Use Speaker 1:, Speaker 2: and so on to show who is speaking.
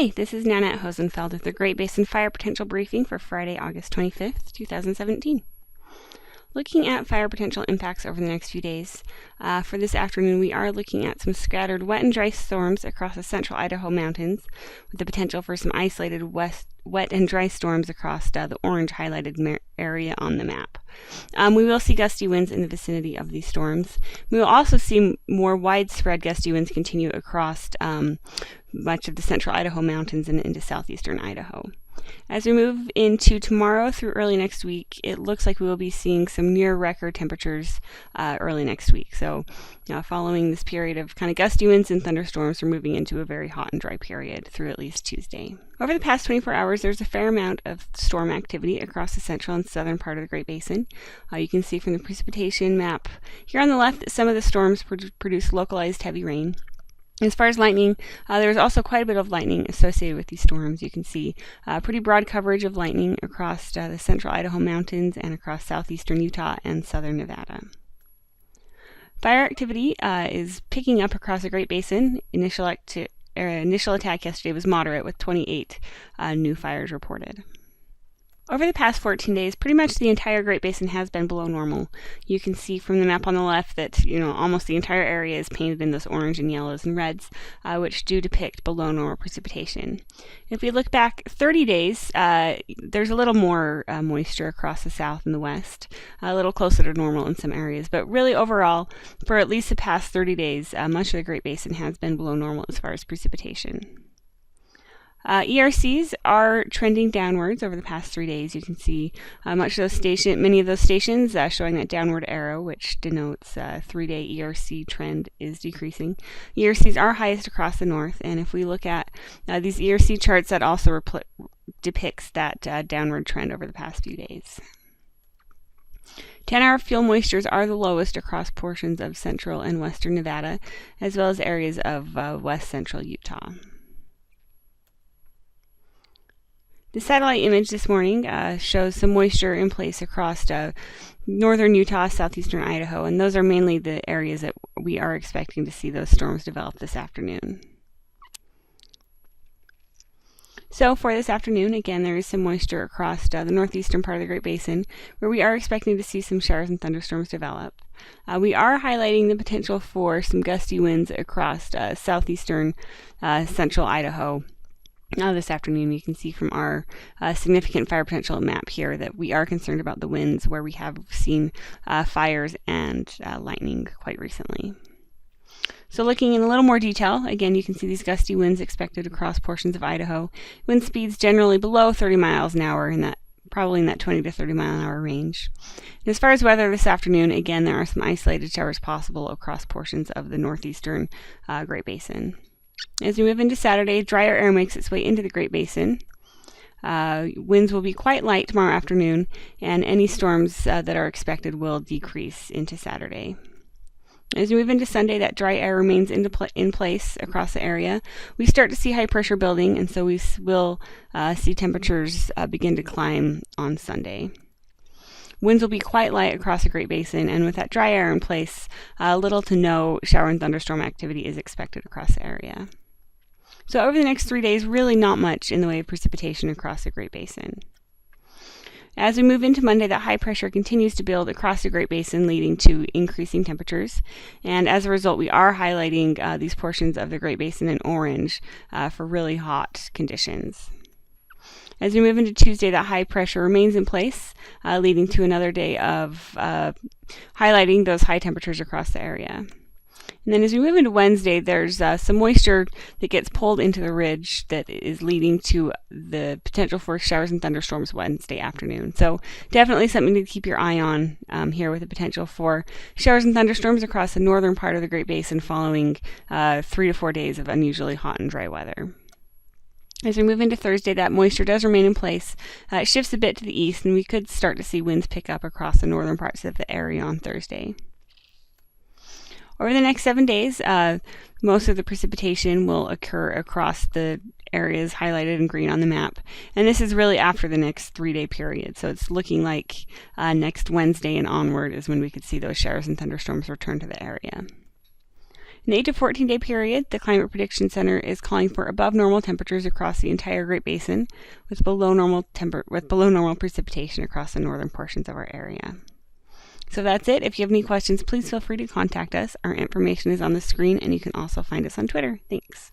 Speaker 1: Hi, this is Nanette Hosenfeld with the Great Basin Fire Potential Briefing for Friday, August 25th, 2017. Looking at fire potential impacts over the next few days, for this afternoon we are looking at some scattered wet and dry storms across the central Idaho mountains with the potential for some isolated wet and dry storms across the orange highlighted area on the map. We will see gusty winds in the vicinity of these storms. We will also see more widespread gusty winds continue across much of the central Idaho mountains and into southeastern Idaho. As we move into tomorrow through early next week, it looks like we will be seeing some near record temperatures early next week. So following this period of kind of gusty winds and thunderstorms, we're moving into a very hot and dry period through at least Tuesday. Over the past 24 hours, there's a fair amount of storm activity across the central and southern part of the Great Basin. You can see from the precipitation map here on the left that some of the storms produce localized heavy rain. As far as lightning, there's also quite a bit of lightning associated with these storms. You can see pretty broad coverage of lightning across the central Idaho mountains and across southeastern Utah and southern Nevada. Fire activity is picking up across the Great Basin. Initial attack yesterday was moderate with 28 new fires reported. Over the past 14 days, pretty much the entire Great Basin has been below normal. You can see from the map on the left that almost the entire area is painted in those orange and yellows and reds, which do depict below normal precipitation. If we look back 30 days, there's a little more moisture across the south and the west, a little closer to normal in some areas, but really overall, for at least the past 30 days, much of the Great Basin has been below normal as far as precipitation. ERCs are trending downwards over the past 3 days. You can see many of those stations showing that downward arrow, which denotes 3-day ERC trend is decreasing. ERCs are highest across the north, and if we look at these ERC charts, that also depicts that downward trend over the past few days. 10-hour fuel moistures are the lowest across portions of central and western Nevada, as well as areas of west central Utah. The satellite image this morning shows some moisture in place across northern Utah, southeastern Idaho, and those are mainly the areas that we are expecting to see those storms develop this afternoon. So for this afternoon, again, there is some moisture across the northeastern part of the Great Basin, where we are expecting to see some showers and thunderstorms develop. We are highlighting the potential for some gusty winds across southeastern central Idaho. This afternoon, you can see from our significant fire potential map here that we are concerned about the winds where we have seen fires and lightning quite recently. So looking in a little more detail, again, you can see these gusty winds expected across portions of Idaho. Wind speeds generally below 30 miles an hour, probably in that 20 to 30 mile an hour range. And as far as weather this afternoon, again, there are some isolated showers possible across portions of the northeastern Great Basin. As we move into Saturday, drier air makes its way into the Great Basin. Winds will be quite light tomorrow afternoon, and any storms that are expected will decrease into Saturday. As we move into Sunday, that dry air remains in place across the area. We start to see high pressure building, and so we will see temperatures begin to climb on Sunday. Winds will be quite light across the Great Basin, and with that dry air in place, little to no shower and thunderstorm activity is expected across the area. So over the next 3 days, really not much in the way of precipitation across the Great Basin. As we move into Monday, that high pressure continues to build across the Great Basin, leading to increasing temperatures. And as a result, we are highlighting these portions of the Great Basin in orange for really hot conditions. As we move into Tuesday, that high pressure remains in place, leading to another day of highlighting those high temperatures across the area. And then as we move into Wednesday, there's some moisture that gets pulled into the ridge that is leading to the potential for showers and thunderstorms Wednesday afternoon. So definitely something to keep your eye on here, with the potential for showers and thunderstorms across the northern part of the Great Basin following 3 to 4 days of unusually hot and dry weather. As we move into Thursday, that moisture does remain in place. It shifts a bit to the east, and we could start to see winds pick up across the northern parts of the area on Thursday. Over the next 7 days, most of the precipitation will occur across the areas highlighted in green on the map, and this is really after the next 3-day period. So it's looking like next Wednesday and onward is when we could see those showers and thunderstorms return to the area. In the 8 to 14-day period, the Climate Prediction Center is calling for above normal temperatures across the entire Great Basin, with below normal precipitation across the northern portions of our area. So that's it. If you have any questions, please feel free to contact us. Our information is on the screen, and you can also find us on Twitter. Thanks.